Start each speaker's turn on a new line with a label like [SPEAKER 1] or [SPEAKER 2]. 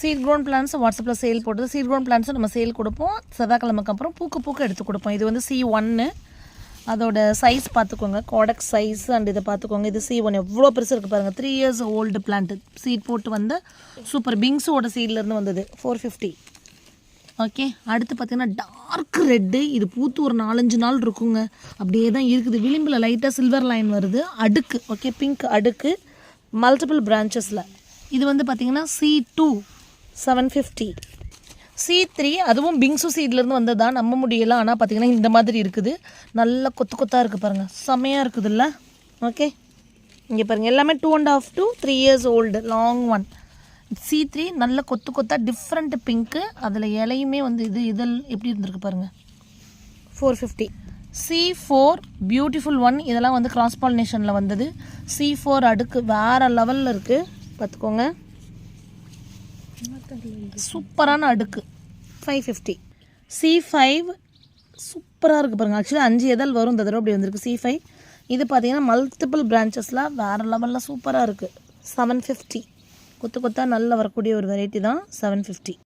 [SPEAKER 1] Seat grown plans வாட்ஸ்அப்பில் sale போட்டது. Seat grown பிளான்ஸும் நம்ம சேல் கொடுப்போம். செவ்வாய்க்கிழமைக்கு அப்புறம் பூக்க எடுத்து கொடுப்போம். இது வந்து C1, அதோட சைஸ் பார்த்துக்கோங்க, காடக்ஸ் சைஸ் அண்ட் இதை பார்த்துக்கோங்க. இது C1 எவ்வளோ பெருசு இருக்குது பாருங்கள். 3 years ஓல்டு பிளான்ட்டு, சீட் போட்டு வந்த சூப்பர் பிங்ஸோட சீட்லேருந்து வந்தது. 450. ஓகே, அடுத்து பார்த்திங்கன்னா டார்க் ரெட்டு. இது பூத்து ஒரு 4-5 நாள் இருக்குங்க, அப்படியே தான் இருக்குது. விளிம்பில் லைட்டாக சில்வர் லைன் வருது. அடுக்கு ஓகே, பிங்க் அடுக்கு, மல்டிபிள் பிரான்ச்சஸில். இது வந்து பார்த்திங்கன்னா C2 750. C3 அதுவும் பிங்ஸு சீட்லேருந்து வந்தது தான், நம்ப முடியலாம். ஆனால் பார்த்திங்கன்னா இந்த மாதிரி இருக்குது, நல்ல கொத்தாக இருக்குது பாருங்கள், செம்மையாக இருக்குதுல்ல. ஓகே, இங்கே பாருங்கள், எல்லாமே 2.5 to 3 years old, long one. C3 நல்ல கொத்தாக டிஃப்ரெண்ட் பிங்க்கு, அதில் இலையுமே வந்து இதழ் எப்படி இருந்திருக்கு பாருங்கள். 450. C4 beautiful one. இதெல்லாம் வந்து கிராஸ் பாலினேஷனில் வந்தது. C4 அடுக்கு வேறு லெவலில் இருக்குது, பார்த்துக்கோங்க. சூப்பரான அடுக்கு. 550. C5 சூப்பராக இருக்குது பாருங்கள். ஆக்சுவலி 5 இதழ் வரும், இந்த தடவை அப்படி வந்திருக்கு. C5 இது பார்த்திங்கன்னா மல்டிபிள் பிரான்ச்சஸில் வேறு லெவலில் சூப்பராக இருக்குது. 750. கொத்தாக நல்ல வரக்கூடிய ஒரு வெரைட்டி தான் 750.